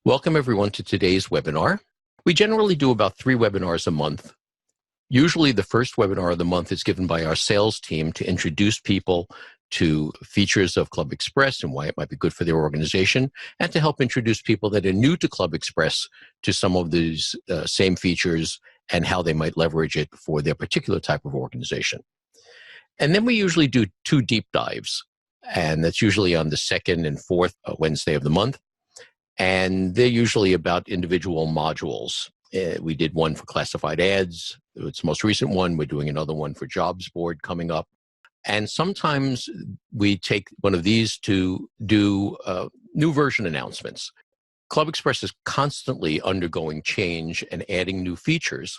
Welcome everyone to today's webinar. We generally do about 3 webinars a month. Usually the first webinar of the month is given by our sales team to introduce people to features of ClubExpress and why it might be good for their organization, and to help introduce people that are new to ClubExpress to some of these same features and how they might leverage it for their particular type of organization. And then we usually do 2 deep dives, and that's usually on the second and fourth Wednesday of the month. And they're usually about individual modules. We did one for classified ads. It's the most recent one. We're doing another one for jobs board coming up. And sometimes we take one of these to do new version announcements. ClubExpress is constantly undergoing change and adding new features.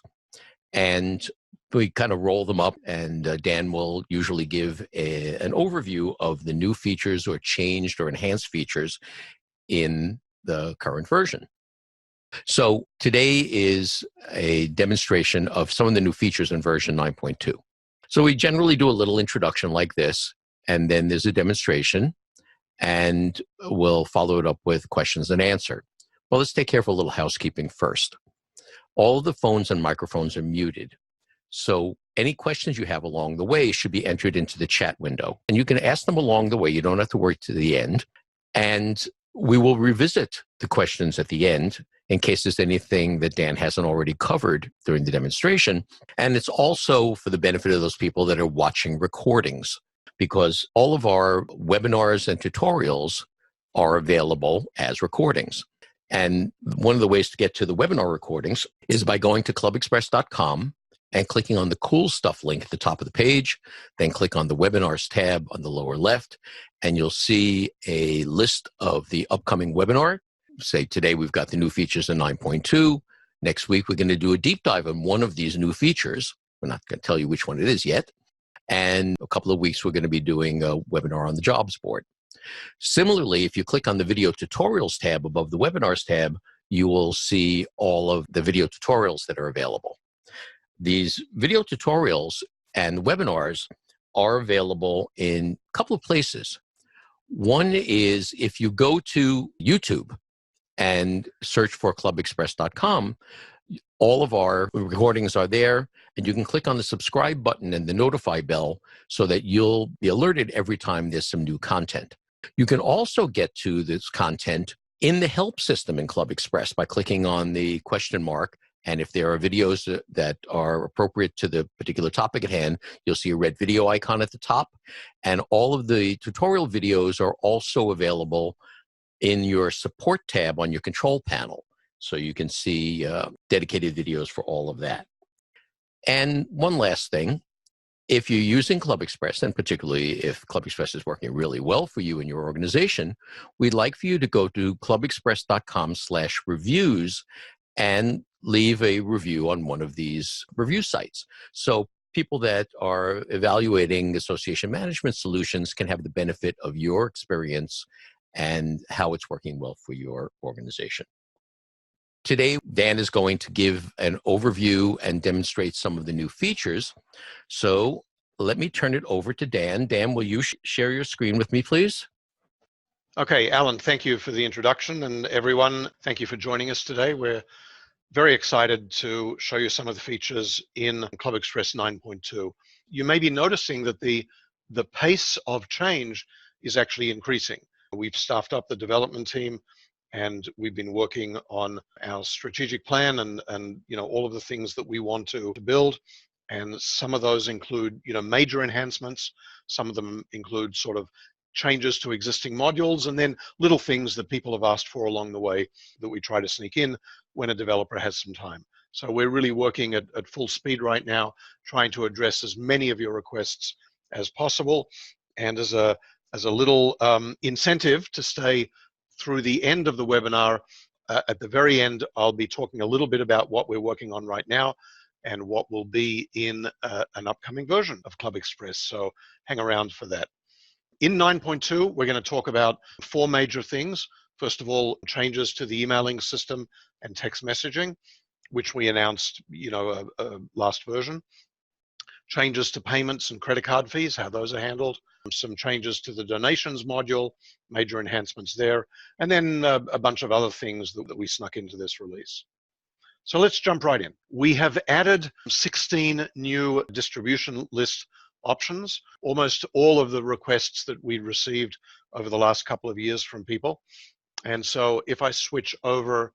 And we kind of roll them up, and Dan will usually give an overview of the new features or changed or enhanced features in the current version. So today is a demonstration of some of the new features in version 9.2. So we generally do a little introduction like this, and then there's a demonstration, and we'll follow it up with questions and answer. Well, let's take care of a little housekeeping first. All of the phones and microphones are muted. So any questions you have along the way should be entered into the chat window. And you can ask them along the way. You don't have to wait to the end. And we will revisit the questions at the end in case there's anything that Dan hasn't already covered during the demonstration. And it's also for the benefit of those people that are watching recordings, because all of our webinars and tutorials are available as recordings. And one of the ways to get to the webinar recordings is by going to clubexpress.com and clicking on the Cool Stuff link at the top of the page, then click on the Webinars tab on the lower left, and you'll see a list of the upcoming webinar. Say today we've got the new features in 9.2. Next week we're going to do a deep dive on one of these new features. We're not going to tell you which one it is yet. And a couple of weeks we're going to be doing a webinar on the jobs board. Similarly, if you click on the Video Tutorials tab above the Webinars tab, you will see all of the video tutorials that are available. These video tutorials and webinars are available in a couple of places. One is if you go to YouTube and search for clubexpress.com, all of our recordings are there, and you can click on the subscribe button and the notify bell so that you'll be alerted every time there's some new content. You can also get to this content in the help system in ClubExpress by clicking on the question mark. And if there are videos that are appropriate to the particular topic at hand, you'll see a red video icon at the top. And all of the tutorial videos are also available in your support tab on your control panel. So you can see dedicated videos for all of that. And one last thing, if you're using ClubExpress, and particularly if ClubExpress is working really well for you and your organization, we'd like for you to go to clubexpress.com/reviews and leave a review on one of these review sites. So people that are evaluating association management solutions can have the benefit of your experience and how it's working well for your organization. Today, Dan is going to give an overview and demonstrate some of the new features. So let me turn it over to Dan. Dan, will you share your screen with me, please? Okay, Alan, thank you for the introduction, and everyone, thank you for joining us today. We're very excited to show you some of the features in ClubExpress 9.2. You may be noticing that the pace of change is actually increasing. We've staffed up the development team, and we've been working on our strategic plan and all of the things that we want to build. And some of those include major enhancements. Some of them include sort of changes to existing modules, and then little things that people have asked for along the way that we try to sneak in when a developer has some time. So we're really working at full speed right now, trying to address as many of your requests as possible. And as a little incentive to stay through the end of the webinar, at the very end, I'll be talking a little bit about what we're working on right now and what will be in an upcoming version of ClubExpress. So hang around for that. In 9.2, we're going to talk about 4 major things. First of all, changes to the emailing system and text messaging, which we announced, last version. changes to payments and credit card fees, how those are handled, some changes to the donations module, major enhancements there, and then a bunch of other things that we snuck into this release. So let's jump right in. We have added 16 new distribution list options, almost all of the requests that we received over the last couple of years from people. And so if I switch over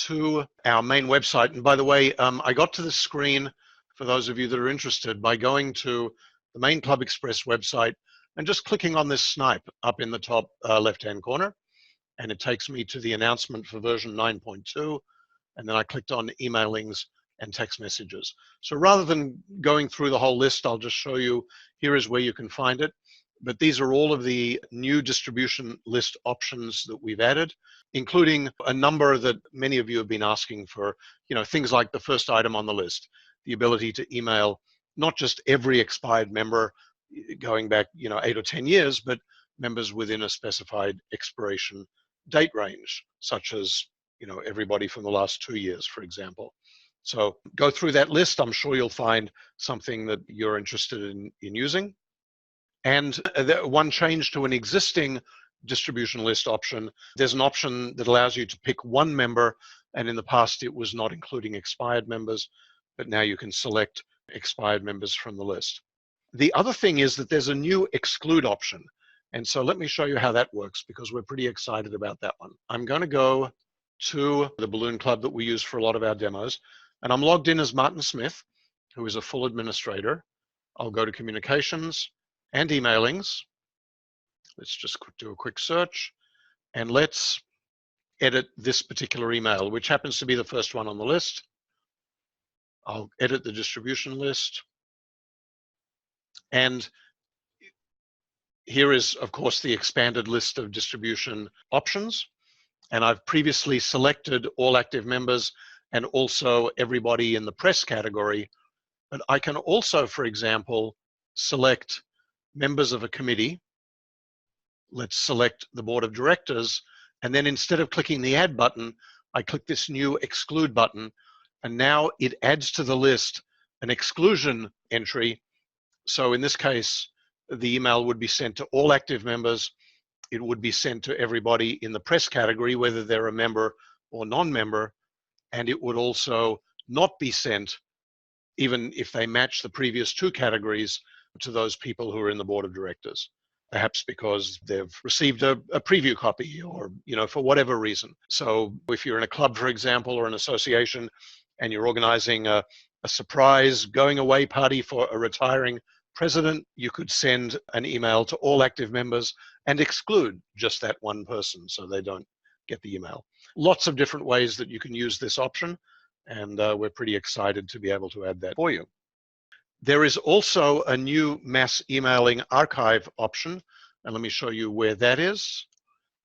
to our main website, and by the way, I got to the screen, for those of you that are interested, by going to the main ClubExpress website and just clicking on this snipe up in the top left-hand corner, and it takes me to the announcement for version 9.2, and then I clicked on emailings and text messages. So rather than going through the whole list, I'll just show you, here is where you can find it. But these are all of the new distribution list options that we've added, including a number that many of you have been asking for, things like the first item on the list, the ability to email not just every expired member going back, 8 or 10 years, but members within a specified expiration date range, such as, everybody from the last 2 years, for example. So go through that list. I'm sure you'll find something that you're interested in using. And one change to an existing distribution list option, there's an option that allows you to pick one member, and in the past it was not including expired members, but now you can select expired members from the list. The other thing is that there's a new exclude option. And so let me show you how that works, because we're pretty excited about that one. I'm going to go to the Balloon Club that we use for a lot of our demos, and I'm logged in as Martin Smith, who is a full administrator. I'll go to communications and emailings. Let's just do a quick search, and let's edit this particular email, which happens to be the first one on the list. I'll edit the distribution list. And here is, of course, the expanded list of distribution options. And I've previously selected all active members and also everybody in the press category. But I can also, for example, select members of a committee. Let's select the board of directors. And then instead of clicking the add button, I click this new exclude button. And now it adds to the list an exclusion entry. So in this case, the email would be sent to all active members. It would be sent to everybody in the press category, whether they're a member or non-member. And it would also not be sent, even if they match the previous two categories, to those people who are in the board of directors, perhaps because they've received a preview copy or, for whatever reason. So if you're in a club, for example, or an association, and you're organizing a surprise going away party for a retiring president, you could send an email to all active members and exclude just that one person so they don't get the email. Lots of different ways that you can use this option, and we're pretty excited to be able to add that for you. There is also a new mass emailing archive option, and let me show you where that is.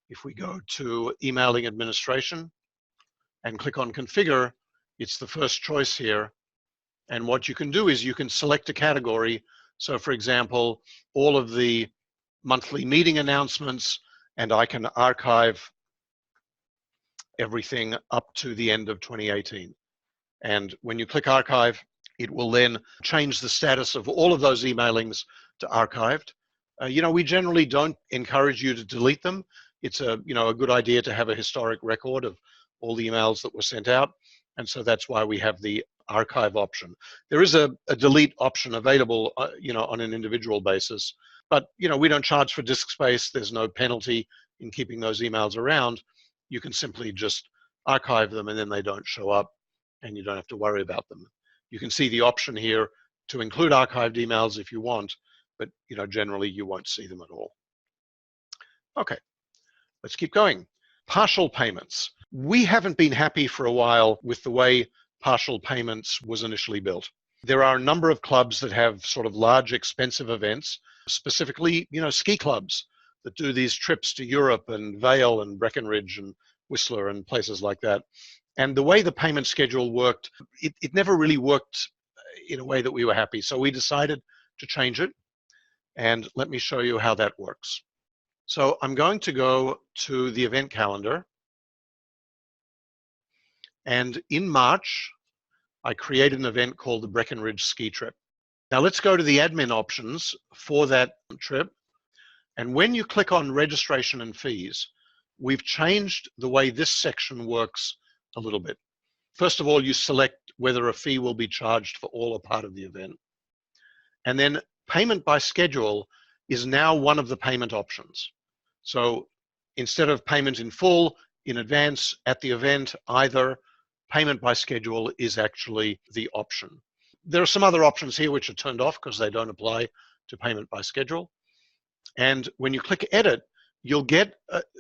If we go to emailing administration and click on configure, it's the first choice here. And what you can do is you can select a category. So for example, all of the monthly meeting announcements, and I can archive everything up to the end of 2018. And when you click archive, it will then change the status of all of those emailings to archived. We generally don't encourage you to delete them. It's a good idea to have a historic record of all the emails that were sent out. And so that's why we have the archive option. There is a delete option available, on an individual basis, but, we don't charge for disk space. There's no penalty in keeping those emails around. You can simply just archive them and then they don't show up and you don't have to worry about them. You can see the option here to include archived emails if you want, but, generally you won't see them at all. Okay, let's keep going. Partial payments. We haven't been happy for a while with the way partial payments was initially built. There are a number of clubs that have sort of large, expensive events, specifically, ski clubs that do these trips to Europe and Vail and Breckenridge and Whistler and places like that. And the way the payment schedule worked, it never really worked in a way that we were happy. So we decided to change it. And let me show you how that works. So I'm going to go to the event calendar. And in March, I created an event called the Breckenridge Ski Trip. Now let's go to the admin options for that trip. And when you click on registration and fees, we've changed the way this section works a little bit. First of all, you select whether a fee will be charged for all or part of the event. And then payment by schedule is now one of the payment options. So instead of payment in full, in advance, at the event, either, payment by schedule is actually the option. There are some other options here which are turned off because they don't apply to payment by schedule. And when you click edit, you'll get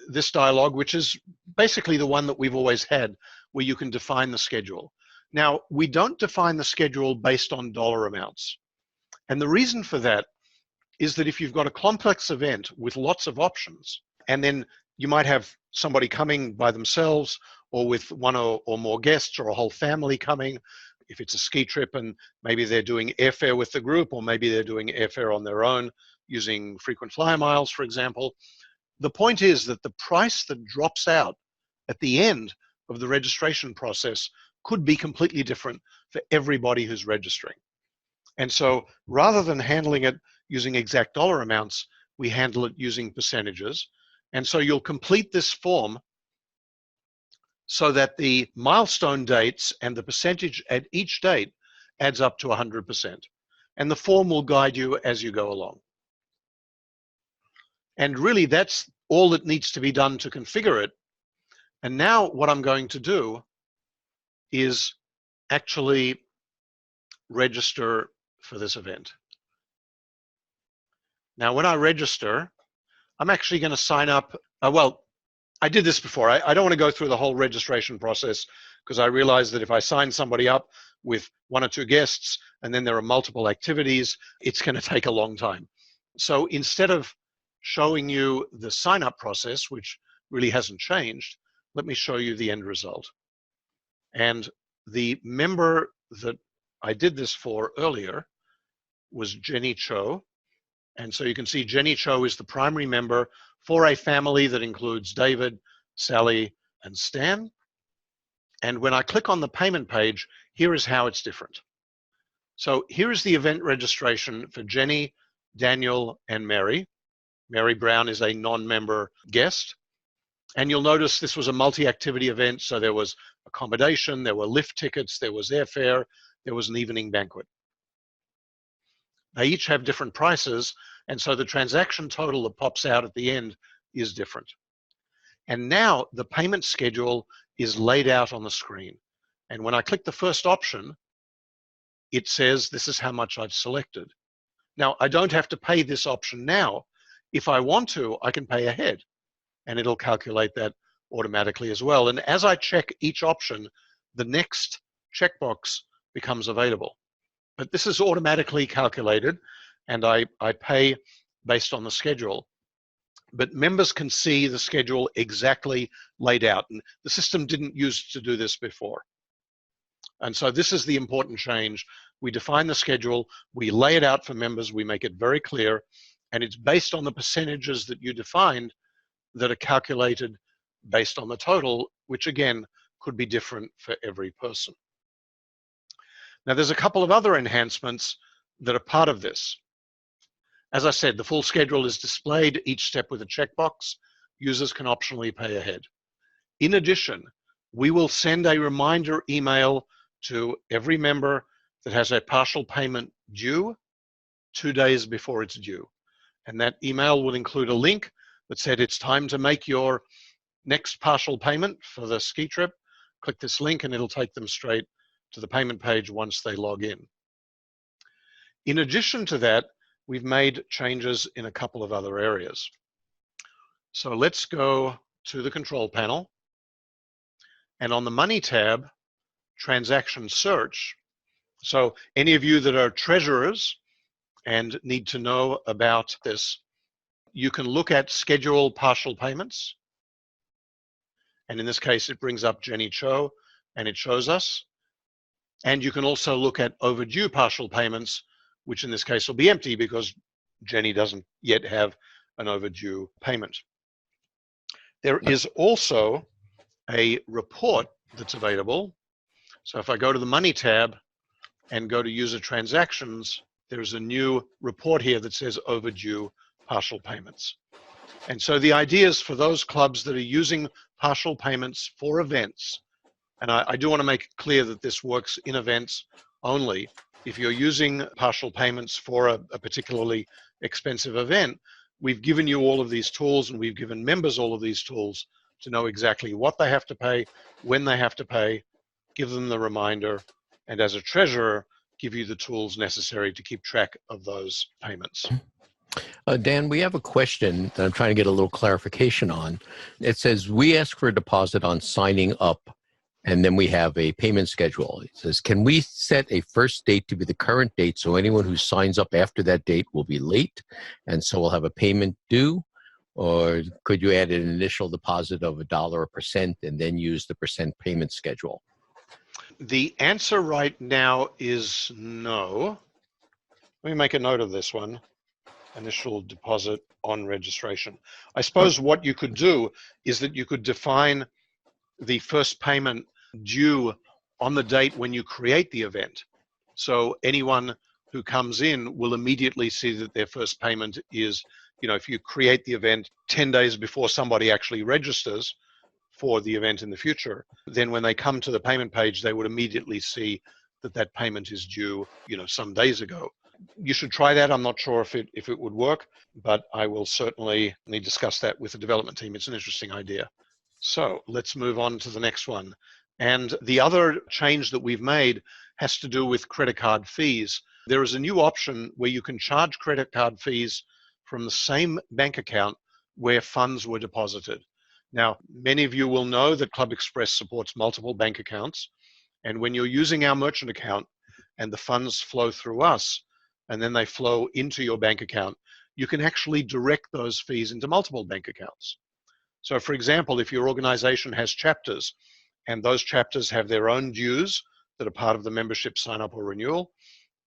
this dialog, which is basically the one that we've always had, where you can define the schedule. Now, we don't define the schedule based on dollar amounts. And the reason for that is that if you've got a complex event with lots of options, and then you might have somebody coming by themselves or with one or more guests or a whole family coming, if it's a ski trip and maybe they're doing airfare with the group, or maybe they're doing airfare on their own using frequent flyer miles, for example. The point is that the price that drops out at the end of the registration process could be completely different for everybody who's registering. And so rather than handling it using exact dollar amounts, we handle it using percentages. And so you'll complete this form so that the milestone dates and the percentage at each date adds up to 100%. And the form will guide you as you go along. And really, that's all that needs to be done to configure it. And now what I'm going to do is actually register for this event. Now, when I register, I'm actually going to sign up. Well, I did this before. I don't want to go through the whole registration process because I realize that if I sign somebody up with one or two guests and then there are multiple activities, it's going to take a long time. So instead of showing you the sign-up process, which really hasn't changed, let me show you the end result. And the member that I did this for earlier was Jenny Cho. And so you can see Jenny Cho is the primary member for a family that includes David, Sally, and Stan. And when I click on the payment page, here is how it's different. So here is the event registration for Jenny, Daniel, and Mary. Mary Brown is a non-member guest. And you'll notice this was a multi-activity event, so there was accommodation, there were lift tickets, there was airfare, there was an evening banquet. They each have different prices, and so the transaction total that pops out at the end is different. And now the payment schedule is laid out on the screen. And when I click the first option, it says this is how much I've selected. Now, I don't have to pay this option now. If I want to, I can pay ahead, and it'll calculate that automatically as well. And as I check each option, the next checkbox becomes available. But this is automatically calculated, and I pay based on the schedule. But members can see the schedule exactly laid out, and the system didn't use to do this before. And so this is the important change. We define the schedule, we lay it out for members, we make it very clear, and it's based on the percentages that you defined that are calculated based on the total, which again could be different for every person. Now, there's a couple of other enhancements that are part of this. As I said, the full schedule is displayed, each step with a checkbox. Users can optionally pay ahead. In addition, we will send a reminder email to every member that has a partial payment due 2 days before it's due. And that email will include a link that said it's time to make your next partial payment for the ski trip. Click this link and it'll take them straight to the payment page once they log in. In addition to that, we've made changes in a couple of other areas. So let's go to the control panel. And on the Money tab, Transaction Search. So any of you that are treasurers and need to know about this, you can look at Schedule Partial Payments. And in this case, it brings up Jenny Cho and it shows us. And you can also look at Overdue Partial Payments, which in this case will be empty because Jenny doesn't yet have an overdue payment. There is also a report that's available. So if I go to the Money tab and go to User Transactions, there's a new report here that says overdue partial payments. And so the idea is for those clubs that are using partial payments for events, and I do want to make it clear that this works in events only. If you're using partial payments for a particularly expensive event, we've given you all of these tools, and we've given members all of these tools to know exactly what they have to pay, when they have to pay, give them the reminder, and as a treasurer, give you the tools necessary to keep track of those payments. Dan, we have a question that I'm trying to get a little clarification on. It says, we ask for a deposit on signing up, and then we have a payment schedule. It says, can we set a first date to be the current date so anyone who signs up after that date will be late, and so we'll have a payment due? Or could you add an initial deposit of $1 a percent and then use the percent payment schedule? The answer right now is no. Let me make a note of this one. Initial deposit on registration. I suppose what you could do is that you could define the first payment due on the date when you create the event. So anyone who comes in will immediately see that their first payment is, if you create the event 10 days before somebody actually registers for the event in the future, then when they come to the payment page, they would immediately see that that payment is due, some days ago. You should try that. I'm not sure if it would work, but I will certainly discuss that with the development team. It's an interesting idea. So let's move on to the next one. And the other change that we've made has to do with credit card fees. There is a new option where you can charge credit card fees from the same bank account where funds were deposited. Now, many of you will know that ClubExpress supports multiple bank accounts. And when you're using our merchant account and the funds flow through us, and then they flow into your bank account, you can actually direct those fees into multiple bank accounts. So for example, if your organization has chapters, and those chapters have their own dues that are part of the membership sign up or renewal,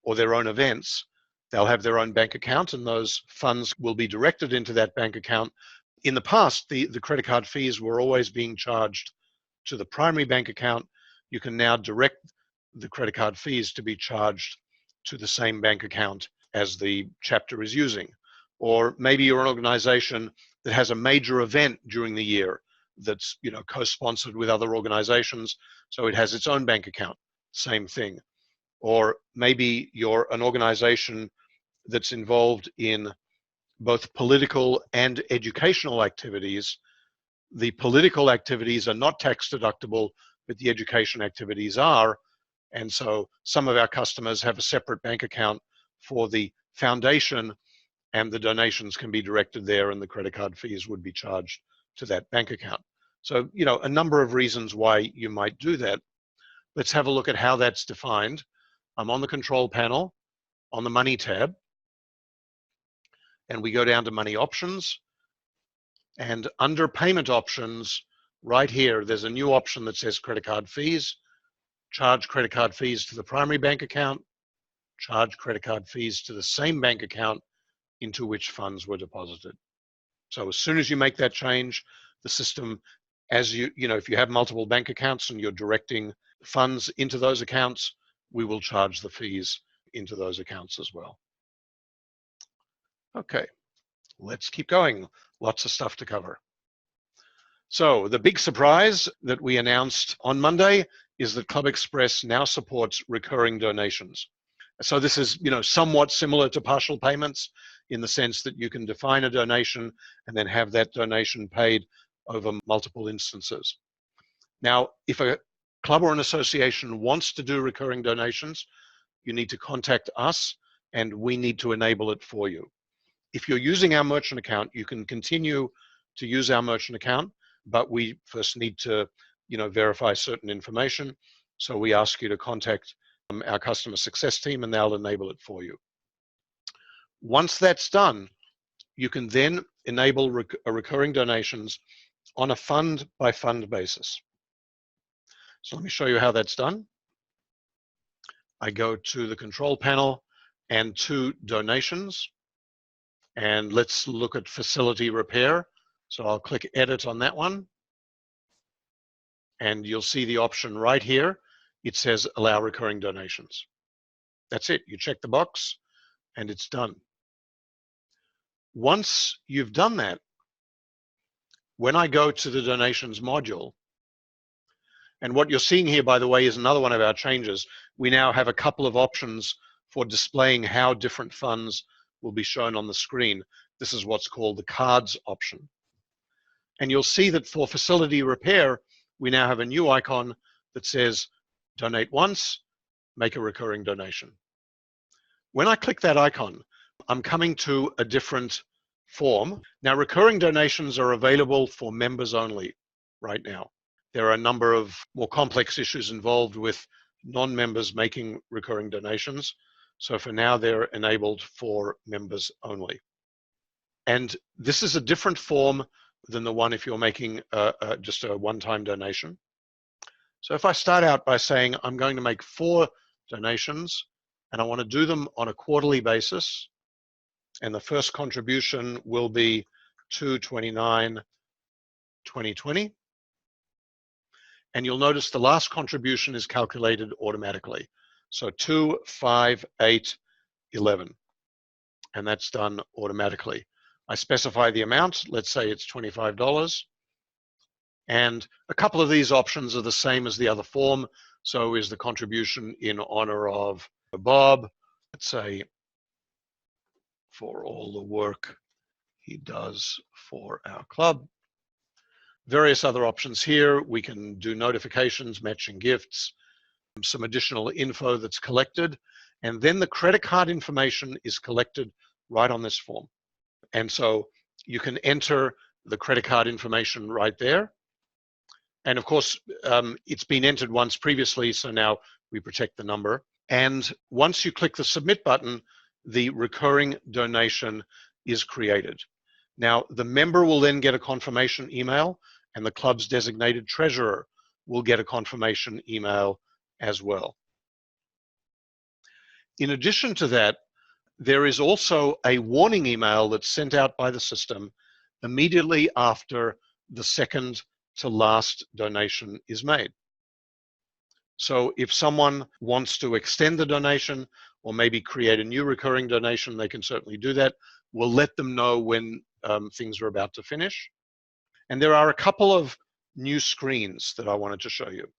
or their own events, they'll have their own bank account, and those funds will be directed into that bank account. In the past, the credit card fees were always being charged to the primary bank account. You can now direct the credit card fees to be charged to the same bank account as the chapter is using. Or maybe you're an organization that has a major event during the year that's co-sponsored with other organizations, so it has its own bank account, same thing. Or maybe you're an organization that's involved in both political and educational activities. The political activities are not tax deductible, but the education activities are. And so some of our customers have a separate bank account for the foundation, and the donations can be directed there, and the credit card fees would be charged to that bank account. So, a number of reasons why you might do that. Let's have a look at how that's defined. I'm on the control panel on the Money tab, and we go down to Money Options. And under Payment Options, right here, there's a new option that says Credit Card Fees. Charge credit card fees to the primary bank account, charge credit card fees to the same bank account into which funds were deposited. So as soon as you make that change, the system, if you have multiple bank accounts and you're directing funds into those accounts, we will charge the fees into those accounts as well. Okay, let's keep going. Lots of stuff to cover. So the big surprise that we announced on Monday is that ClubExpress now supports recurring donations. So this is, somewhat similar to partial payments in the sense that you can define a donation and then have that donation paid over multiple instances. Now, if a club or an association wants to do recurring donations, you need to contact us and we need to enable it for you. If you're using our merchant account, you can continue to use our merchant account, but we first need to verify certain information. So we ask you to contact our customer success team and they'll enable it for you. Once that's done, you can then enable recurring donations on a fund by fund basis. So let me show you how that's done. I go to the control panel and to donations, and let's look at facility repair. So I'll click edit on that one. And you'll see the option right here. It says allow recurring donations. That's it. You check the box. and it's done. Once you've done that, when I go to the donations module, and what you're seeing here, by the way, is another one of our changes. We now have a couple of options for displaying how different funds will be shown on the screen. This is what's called the cards option. And you'll see that for facility repair, we now have a new icon that says donate once, make a recurring donation. When I click that icon, I'm coming to a different form. Now, recurring donations are available for members only right now. There are a number of more complex issues involved with non-members making recurring donations. So for now, they're enabled for members only. And this is a different form than the one if you're making just a one-time donation. So if I start out by saying I'm going to make 4 donations and I want to do them on a quarterly basis, and the first contribution will be 2/29/2020, and you'll notice the last contribution is calculated automatically. So 2/5/8/11, and that's done automatically. I specify the amount, let's say it's $25, and a couple of these options are the same as the other form. So is the contribution in honor of Bob, let's say, for all the work he does for our club. Various other options here. We can do notifications, matching gifts, some additional info that's collected, and then the credit card information is collected right on this form. And so you can enter the credit card information right there. And of course, it's been entered once previously, so now we protect the number. And once you click the submit button, the recurring donation is created. Now, the member will then get a confirmation email, and the club's designated treasurer will get a confirmation email as well. In addition to that, there is also a warning email that's sent out by the system immediately after the second to last donation is made. So if someone wants to extend the donation or maybe create a new recurring donation, they can certainly do that. We'll let them know when things are about to finish. And there are a couple of new screens that I wanted to show you.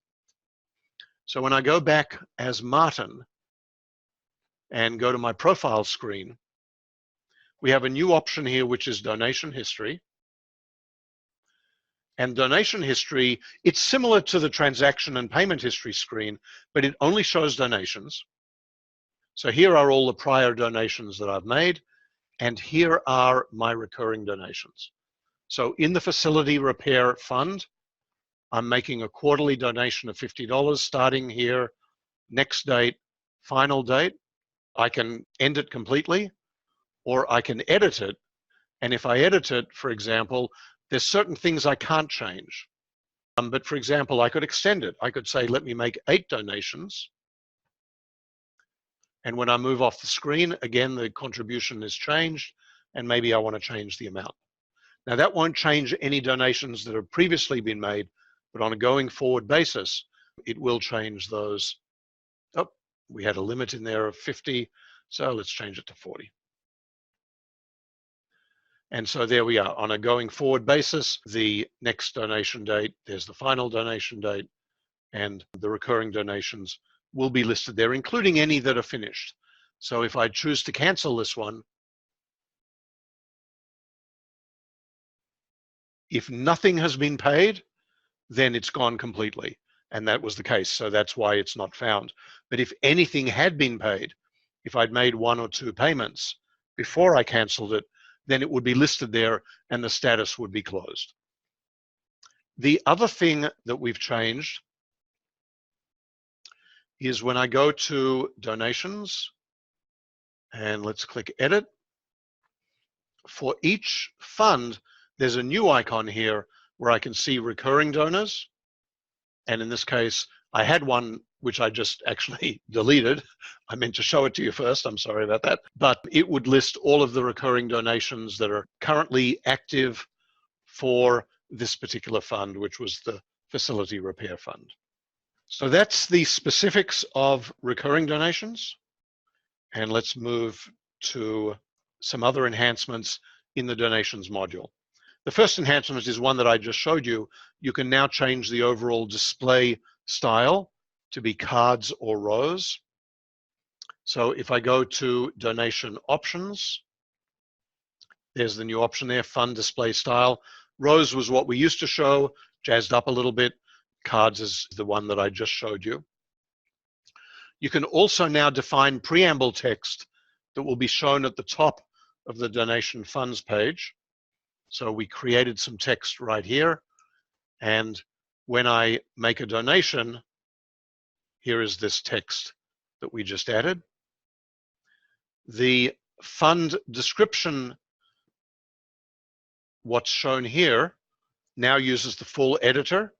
So when I go back as Martin and go to my profile screen, we have a new option here, which is donation history. And donation history, it's similar to the transaction and payment history screen, but it only shows donations. So here are all the prior donations that I've made, and here are my recurring donations. So in the facility repair fund, I'm making a quarterly donation of $50 starting here, next date, final date. I can end it completely, or I can edit it. And if I edit it, for example, there's certain things I can't change. But for example, I could extend it. I could say, let me make 8 donations. And when I move off the screen, again, the contribution is changed, and maybe I want to change the amount. Now, that won't change any donations that have previously been made, but on a going forward basis, it will change those. Oh, we had a limit in there of 50, so let's change it to 40. And so there we are. On a going forward basis, the next donation date, there's the final donation date, and the recurring donations will be listed there, including any that are finished. So if I choose to cancel this one, if nothing has been paid, then it's gone completely. And that was the case, so that's why it's not found. But if anything had been paid, if I'd made 1 or 2 payments before I canceled it, then it would be listed there and the status would be closed. The other thing that we've changed is when I go to donations, and let's click edit, for each fund, there's a new icon here where I can see recurring donors. And in this case, I had one which I just actually deleted. I meant to show it to you first. I'm sorry about that. But it would list all of the recurring donations that are currently active for this particular fund, which was the facility repair fund. So that's the specifics of recurring donations. And let's move to some other enhancements in the donations module. The first enhancement is one that I just showed you. You can now change the overall display style to be cards or rows. So if I go to donation options, there's the new option there, fund display style. Rows was what we used to show, jazzed up a little bit. Cards is the one that I just showed you. You can also now define preamble text that will be shown at the top of the donation funds page. So we created some text right here. And when I make a donation, here is this text that we just added. The fund description, what's shown here, now uses the full editor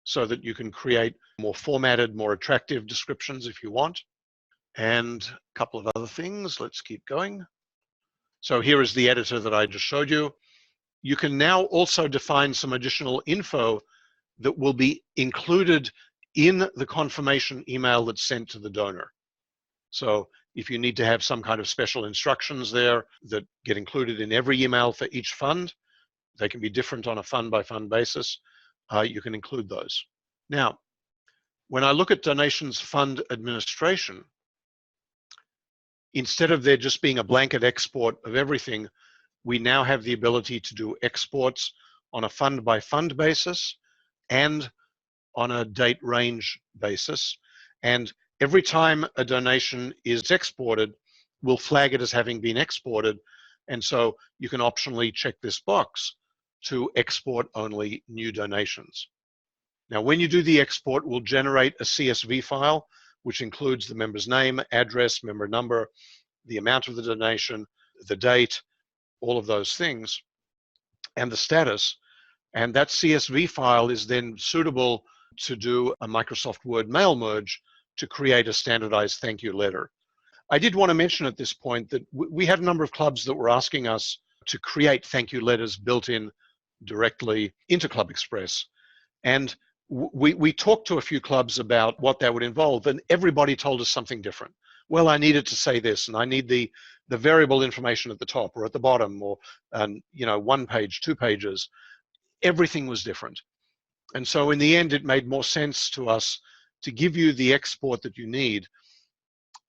so that you can create more formatted, more attractive descriptions if you want. And a couple of other things. Let's keep going. So here is the editor that I just showed you. You can now also define some additional info that will be included in the confirmation email that's sent to the donor. So if you need to have some kind of special instructions there that get included in every email for each fund, they can be different on a fund-by-fund basis, you can include those. Now, when I look at donations fund administration, instead of there just being a blanket export of everything, we now have the ability to do exports on a fund-by-fund basis and on a date range basis. And every time a donation is exported, we'll flag it as having been exported. And so you can optionally check this box to export only new donations. Now, when you do the export, we'll generate a CSV file, which includes the member's name, address, member number, the amount of the donation, the date, all of those things, and the status. And that CSV file is then suitable to do a Microsoft Word mail merge to create a standardized thank you letter. I did want to mention at this point that we had a number of clubs that were asking us to create thank you letters built in directly into ClubExpress. And we talked to a few clubs about what that would involve, and everybody told us something different. Well, I needed to say this, and I need the variable information at the top or at the bottom, or 1 page, 2 pages. Everything was different. And so in the end, it made more sense to us to give you the export that you need,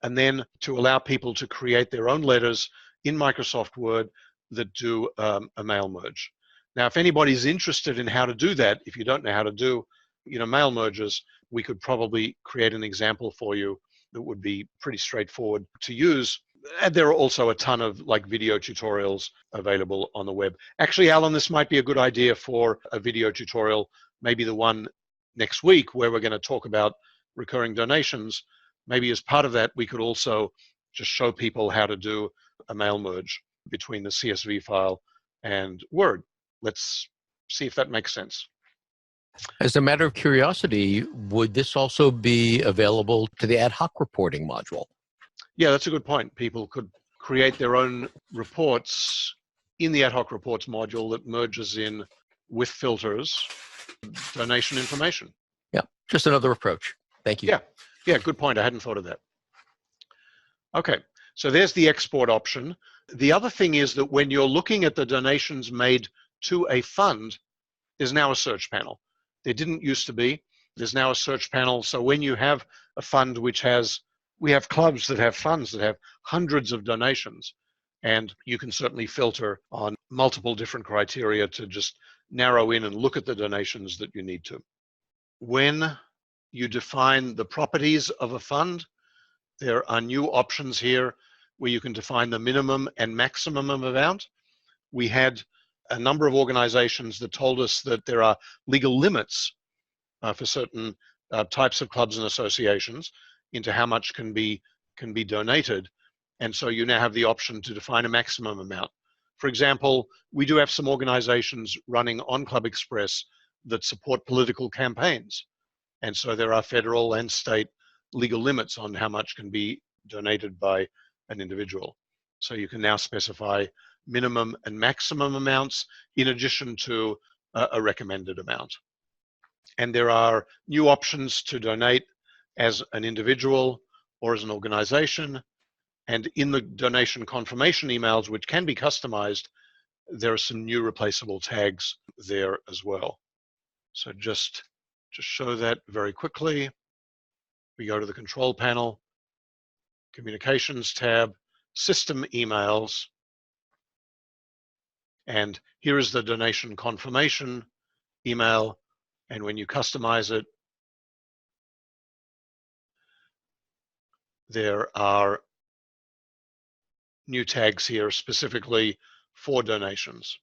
and then to allow people to create their own letters in Microsoft Word that do a mail merge. Now, if anybody's interested in how to do that, if you don't know how to do mail merges, we could probably create an example for you that would be pretty straightforward to use. And there are also a ton of video tutorials available on the web. Actually, Alan, this might be a good idea for a video tutorial, maybe the one next week where we're going to talk about recurring donations. Maybe as part of that, we could also just show people how to do a mail merge between the CSV file and Word. Let's see if that makes sense. As a matter of curiosity, would this also be available to the ad hoc reporting module? Yeah, that's a good point. People could create their own reports in the ad hoc reports module that merges in with filters, donation information. Yeah, just another approach. Thank you. Yeah, good point. I hadn't thought of that. Okay, so there's the export option. The other thing is that when you're looking at the donations made to a fund, there's now a search panel. There didn't used to be. There's now a search panel. So when you have a fund which has, we have clubs that have funds that have hundreds of donations, and you can certainly filter on multiple different criteria to just narrow in and look at the donations that you need to. When you define the properties of a fund, there are new options here where you can define the minimum and maximum amount. We had a number of organizations that told us that there are legal limits for certain types of clubs and associations into how much can be donated. And so you now have the option to define a maximum amount. For example, we do have some organizations running on ClubExpress that support political campaigns. And so there are federal and state legal limits on how much can be donated by an individual. So you can now specify minimum and maximum amounts in addition to a recommended amount. And there are new options to donate as an individual or as an organization. And in the donation confirmation emails, which can be customized, there are some new replaceable tags there as well. So just to show that very quickly, we go to the control panel, communications tab, system emails, and here is the donation confirmation email. And when you customize it, there are new tags here specifically for donations.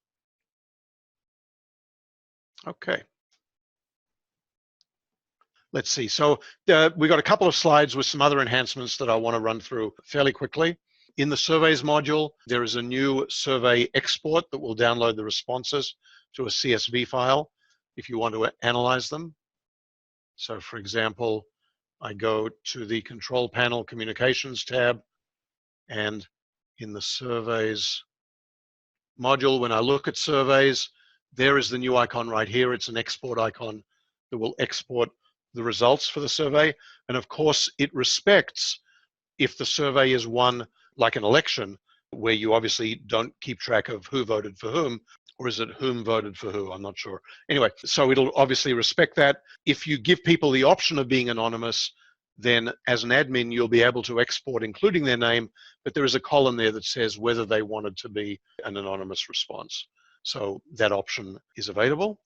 Okay. Let's see. So we got a couple of slides with some other enhancements that I want to run through fairly quickly. In the surveys module, there is a new survey export that will download the responses to a CSV file if you want to analyze them. So for example, I go to the control panel communications tab, and in the surveys module, when I look at surveys, there is the new icon right here. It's an export icon that will export the results for the survey. And of course, it respects if the survey is one like an election, where you obviously don't keep track of who voted for whom, or is it whom voted for who? I'm not sure. Anyway, so it'll obviously respect that. If you give people the option of being anonymous, then as an admin, you'll be able to export including their name, but there is a column there that says whether they wanted to be an anonymous response. So that option is available.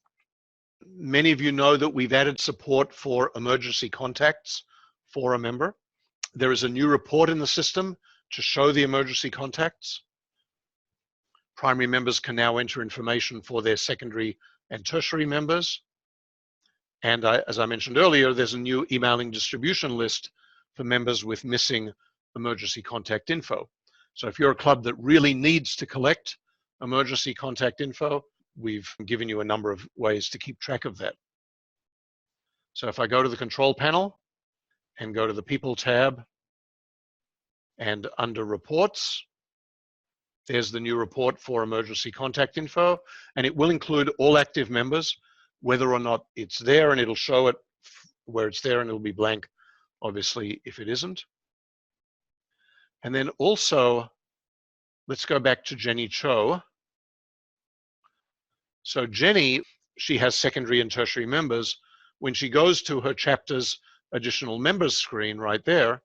Many of you know that we've added support for emergency contacts for a member. There is a new report in the system to show the emergency contacts. Primary members can now enter information for their secondary and tertiary members. And as I mentioned earlier, there's a new emailing distribution list for members with missing emergency contact info. So if you're a club that really needs to collect emergency contact info, we've given you a number of ways to keep track of that. So if I go to the control panel and go to the People tab, and under Reports, there's the new report for emergency contact info, and it will include all active members, whether or not it's there, and it'll show it where it's there, and it'll be blank, obviously, if it isn't. And then also, let's go back to Jenny Cho. So Jenny, she has secondary and tertiary members. When she goes to her chapter's additional members screen right there,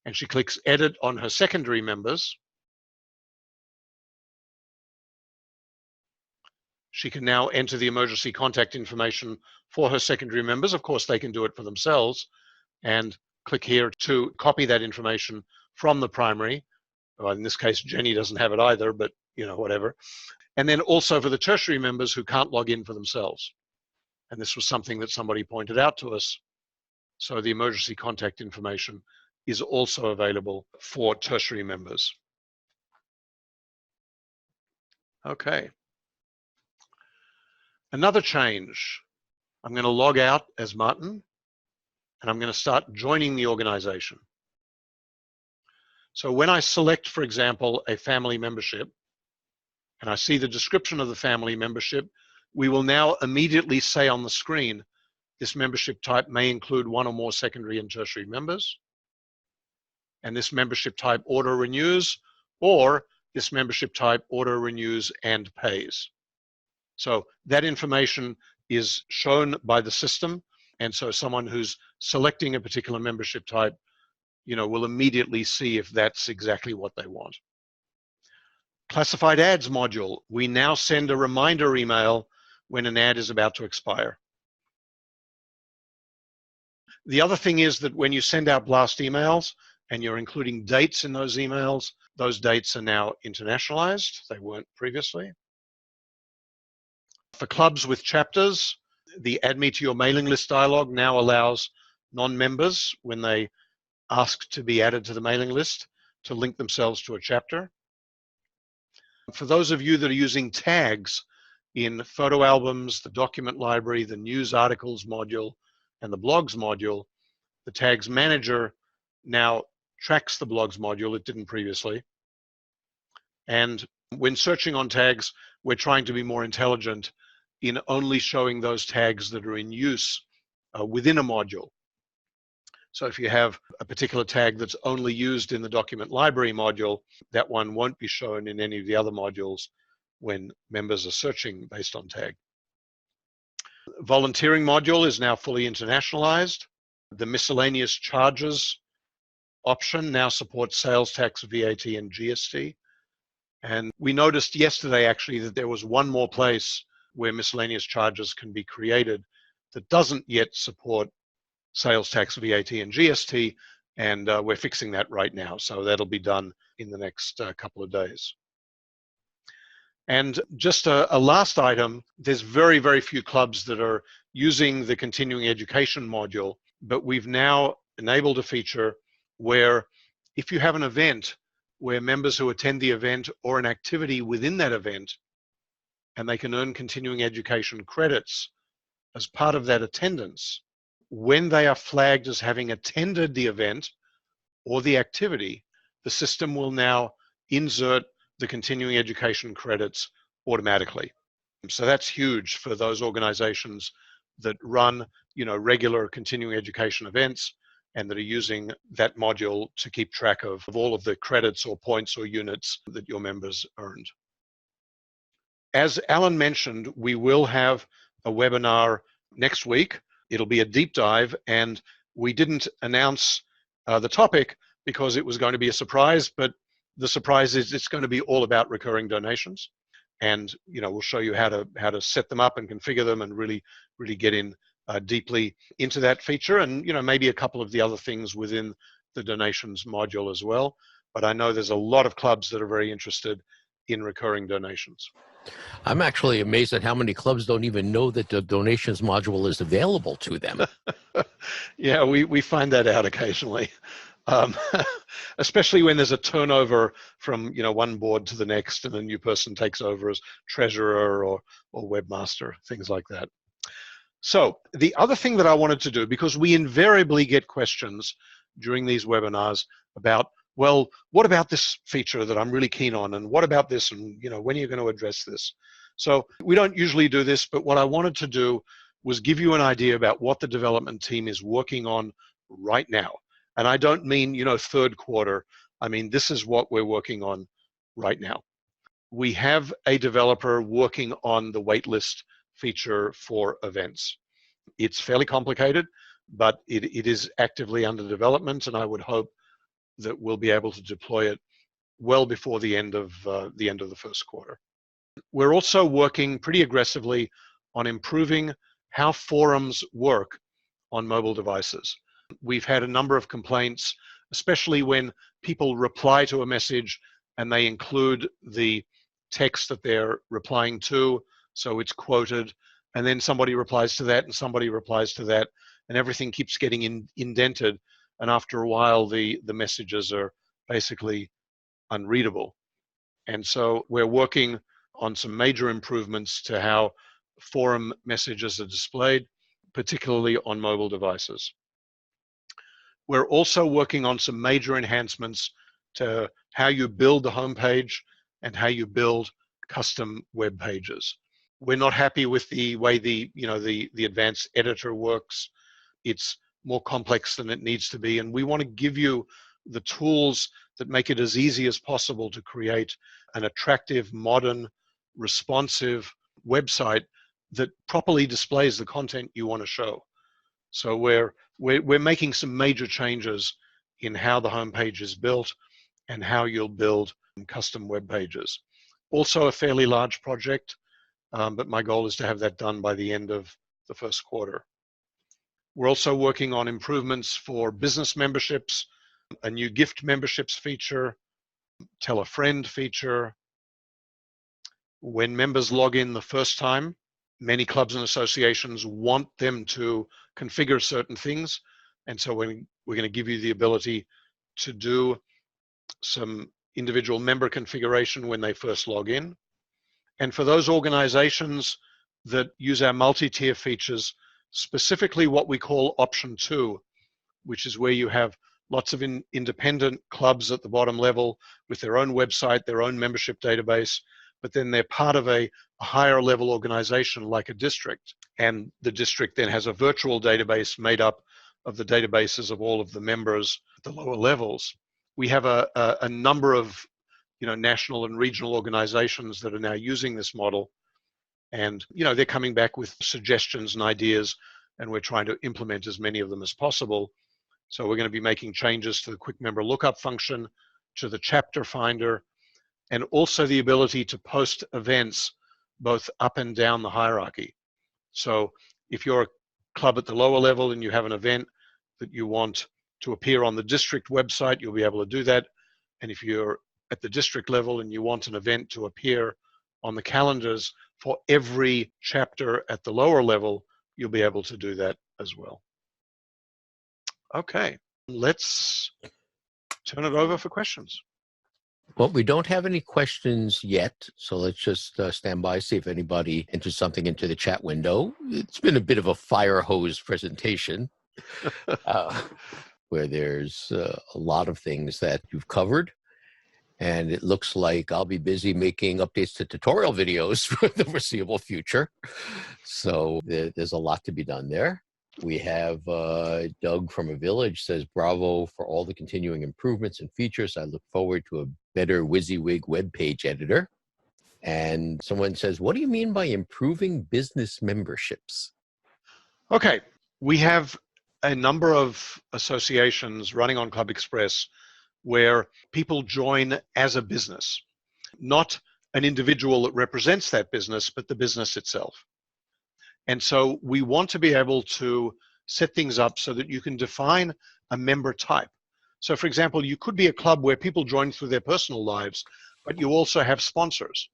and she clicks Edit on her secondary members, she can now enter the emergency contact information for her secondary members. Of course, they can do it for themselves, and click here to copy that information from the primary. Well, in this case, Jenny doesn't have it either, but whatever. And then also for the tertiary members who can't log in for themselves. And this was something that somebody pointed out to us. So the emergency contact information is also available for tertiary members. Okay. Another change. I'm going to log out as Martin, and I'm going to start joining the organization. So when I select, for example, a family membership, and I see the description of the family membership, we will now immediately say on the screen, this membership type may include one or more secondary and tertiary members, and this membership type auto renews, or this membership type auto renews and pays. So that information is shown by the system, and so someone who's selecting a particular membership type, will immediately see if that's exactly what they want. Classified ads module, we now send a reminder email when an ad is about to expire. The other thing is that when you send out blast emails and you're including dates in those emails, those dates are now internationalized. They weren't previously. For clubs with chapters, the Add Me to Your Mailing List dialog now allows non-members, when they ask to be added to the mailing list, to link themselves to a chapter. For those of you that are using tags in photo albums, the document library, the news articles module, and the blogs module, the tags manager now tracks the blogs module. It didn't previously. And when searching on tags, we're trying to be more intelligent in only showing those tags that are in use within a module. So if you have a particular tag that's only used in the document library module, that one won't be shown in any of the other modules when members are searching based on tag. Volunteering module is now fully internationalized. The miscellaneous charges option now supports sales tax, VAT, and GST. And we noticed yesterday actually that there was one more place where miscellaneous charges can be created that doesn't yet support sales tax, VAT, and GST, and we're fixing that right now. So that'll be done in the next couple of days. And just a last item, there's very, very few clubs that are using the continuing education module, but we've now enabled a feature where if you have an event where members who attend the event or an activity within that event, and they can earn continuing education credits as part of that attendance, when they are flagged as having attended the event or the activity, the system will now insert the continuing education credits automatically. So that's huge for those organizations that run, regular continuing education events and that are using that module to keep track of all of the credits or points or units that your members earned. As Alan mentioned, we will have a webinar next week. It'll be a deep dive, and we didn't announce the topic because it was going to be a surprise, but the surprise is it's going to be all about recurring donations. And we'll show you how to set them up and configure them and really get in deeply into that feature, and maybe a couple of the other things within the donations module as well. But I know there's a lot of clubs that are very interested in recurring donations. I'm actually amazed at how many clubs don't even know that the donations module is available to them. Yeah, we find that out occasionally. Especially when there's a turnover from one board to the next and a new person takes over as treasurer or webmaster, things like that. So the other thing that I wanted to do, because we invariably get questions during these webinars about, well, what about this feature that I'm really keen on, and what about this, and when are you going to address this? So we don't usually do this, but what I wanted to do was give you an idea about what the development team is working on right now. And I don't mean, third quarter. I mean, this is what we're working on right now. We have a developer working on the waitlist feature for events. It's fairly complicated, but it is actively under development, and I would hope that we'll be able to deploy it well before the end of the first quarter. We're also working pretty aggressively on improving how forums work on mobile devices. We've had a number of complaints, especially when people reply to a message and they include the text that they're replying to, so it's quoted, and then somebody replies to that and somebody replies to that, and everything keeps getting indented, and after a while the messages are basically unreadable. And so we're working on some major improvements to how forum messages are displayed, particularly on mobile devices. We're also working on some major enhancements to how you build the homepage and how you build custom web pages. We're not happy with the way the advanced editor works. It's more complex than it needs to be, and we want to give you the tools that make it as easy as possible to create an attractive, modern, responsive website that properly displays the content you want to show. So we're making some major changes in how the homepage is built and how you'll build custom web pages. Also a fairly large project, but my goal is to have that done by the end of the first quarter. We're also working on improvements for business memberships, a new gift memberships feature, tell a friend feature. When members log in the first time, many clubs and associations want them to configure certain things, and so we're going to give you the ability to do some individual member configuration when they first log in. And for those organizations that use our multi-tier features, specifically what we call option 2, which is where you have lots of independent clubs at the bottom level with their own website, their own membership database, but then they're part of a higher level organization like a district. And the district then has a virtual database made up of the databases of all of the members at the lower levels. We have a number of national and regional organizations that are now using this model, and they're coming back with suggestions and ideas, and we're trying to implement as many of them as possible. So we're going to be making changes to the quick member lookup function, to the chapter finder, and also the ability to post events both up and down the hierarchy. So if you're a club at the lower level and you have an event that you want to appear on the district website, you'll be able to do that. And if you're at the district level and you want an event to appear on the calendars for every chapter at the lower level, you'll be able to do that as well. Okay, let's turn it over for questions. Well, we don't have any questions yet, so let's just stand by, see if anybody enters something into the chat window. It's been a bit of a fire hose presentation where there's a lot of things that you've covered. And it looks like I'll be busy making updates to tutorial videos for the foreseeable future. So there's a lot to be done there. We have Doug from a village says, bravo for all the continuing improvements and features. I look forward to a better WYSIWYG web page editor. And someone says, what do you mean by improving business memberships? Okay, we have a number of associations running on ClubExpress where people join as a business, not an individual that represents that business, but the business itself. And so we want to be able to set things up so that you can define a member type. So for example, you could be a club where people join through their personal lives, but you also have sponsors,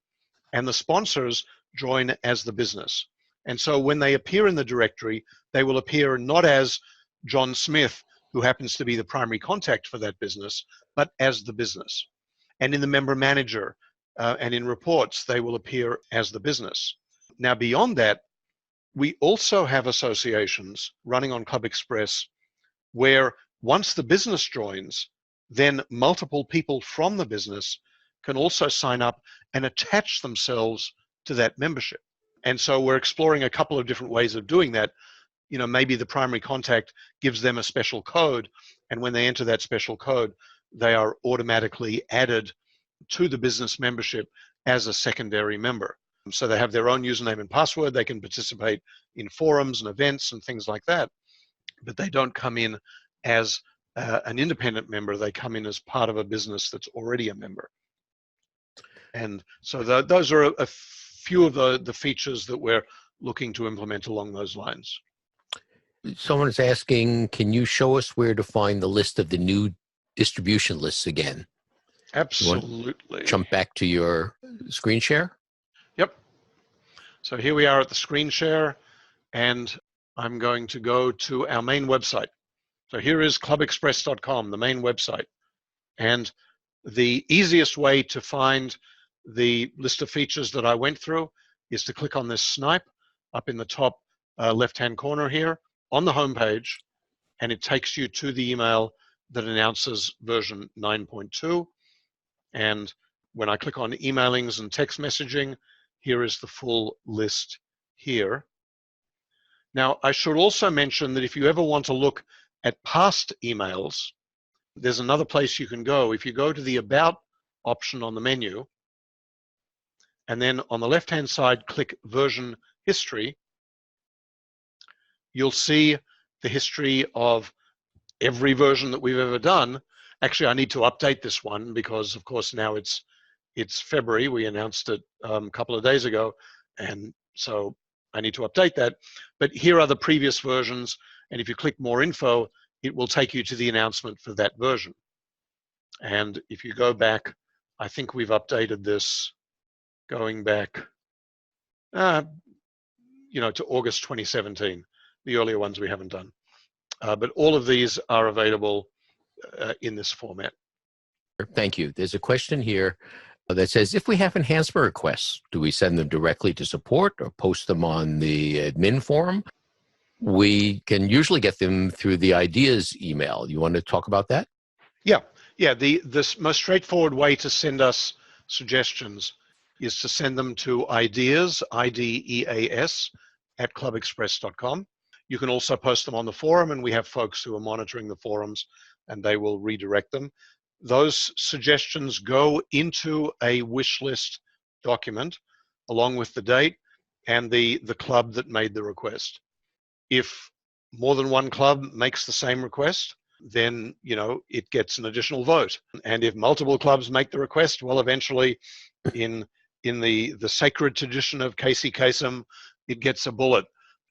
and the sponsors join as the business. And so when they appear in the directory, they will appear not as John Smith, who happens to be the primary contact for that business, but as the business. And in the member manager and in reports, they will appear as the business. Now, beyond that, we also have associations running on ClubExpress where once the business joins, then multiple people from the business can also sign up and attach themselves to that membership. And so we're exploring a couple of different ways of doing that. Maybe the primary contact gives them a special code, and when they enter that special code, they are automatically added to the business membership as a secondary member. So they have their own username and password. They can participate in forums and events and things like that, but they don't come in as an independent member. They come in as part of a business that's already a member. And so those are a few of the features that we're looking to implement along those lines. Someone is asking, can you show us where to find the list of the new distribution lists again? Absolutely. Jump back to your screen share? Yep. So here we are at the screen share, and I'm going to go to our main website. So here is clubexpress.com, the main website. And the easiest way to find the list of features that I went through is to click on this snipe up in the top left-hand corner here on the home page, and it takes you to the email that announces version 9.2. And when I click on emailings and text messaging, here is the full list here. Now, I should also mention that if you ever want to look at past emails, there's another place you can go. If you go to the About option on the menu, and then on the left-hand side, click Version History, you'll see the history of every version that we've ever done. Actually, I need to update this one because, of course, now it's February. We announced it a couple of days ago, and so I need to update that. But here are the previous versions, and if you click More Info, it will take you to the announcement for that version. And if you go back, I think we've updated this going back, to August 2017. The earlier ones we haven't done. But all of these are available in this format. Thank you. There's a question here that says, if we have enhancement requests, do we send them directly to support or post them on the admin forum? We can usually get them through the ideas email. You want to talk about that? Yeah. The most straightforward way to send us suggestions is to send them to ideas, IDEAS, at clubexpress.com. You can also post them on the forum, and we have folks who are monitoring the forums, and they will redirect them. Those suggestions go into a wish list document along with the date and the club that made the request. If more than one club makes the same request, then it gets an additional vote. And if multiple clubs make the request, well, eventually, in the sacred tradition of Casey Kasem, it gets a bullet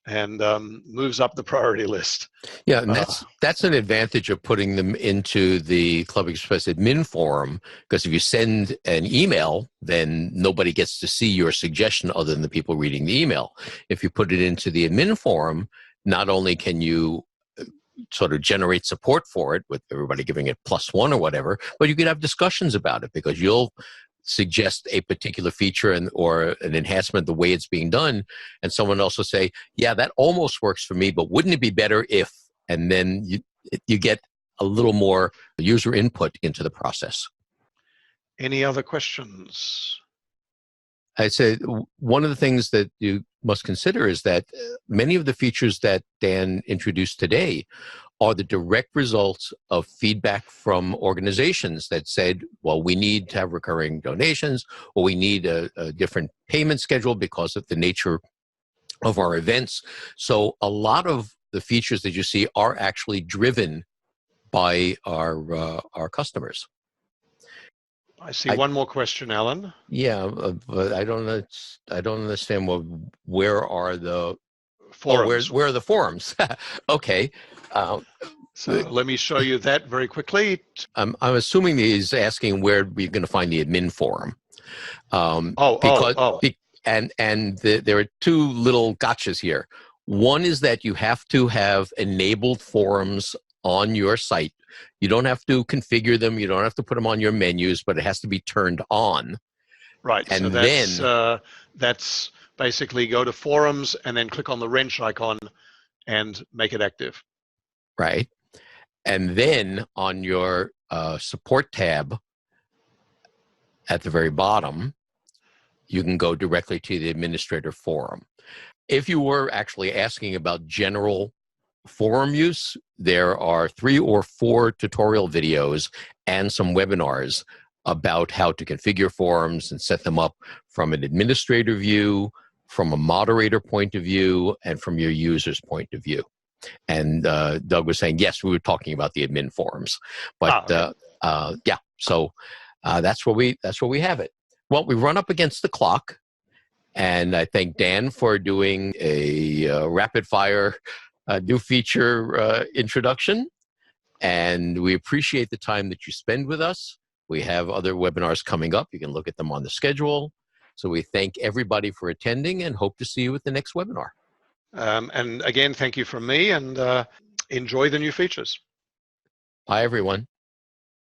and moves up the priority list. Yeah, and that's an advantage of putting them into the ClubExpress admin forum, because if you send an email, then nobody gets to see your suggestion other than the people reading the email. If you put it into the admin forum, not only can you sort of generate support for it with everybody giving it +1 or whatever, but you can have discussions about it, because you'll suggest a particular feature or an enhancement the way it's being done, and someone else will say, yeah, that almost works for me, but wouldn't it be better if, and then you get a little more user input into the process. Any other questions? I'd say one of the things that you must consider is that many of the features that Dan introduced today are the direct results of feedback from organizations that said, well, we need to have recurring donations, or we need a different payment schedule because of the nature of our events. So a lot of the features that you see are actually driven by our customers. I see one more question, Alan. Yeah, but I don't understand. Well, where are the forums? Where are the forums? Okay. So let me show you that very quickly. I'm assuming he's asking where we're going to find the admin forum. There are two little gotchas here. One is that you have to have enabled forums on your site. You don't have to configure them. You don't have to put them on your menus, but it has to be turned on. Right. And so that's basically go to forums and then click on the wrench icon and make it active. Right. And then on your support tab at the very bottom, you can go directly to the administrator forum. If you were actually asking about general forum use, there are 3 or 4 tutorial videos and some webinars about how to configure forums and set them up from an administrator view, from a moderator point of view, and from your user's point of view. And Doug was saying, yes, we were talking about the admin forums, but yeah. So that's where we have it. Well, we run up against the clock, and I thank Dan for doing a rapid fire new feature introduction, and we appreciate the time that you spend with us. We have other webinars coming up. You can look at them on the schedule. So we thank everybody for attending and hope to see you at the next webinar. And again, thank you from me, and enjoy the new features. Bye, everyone.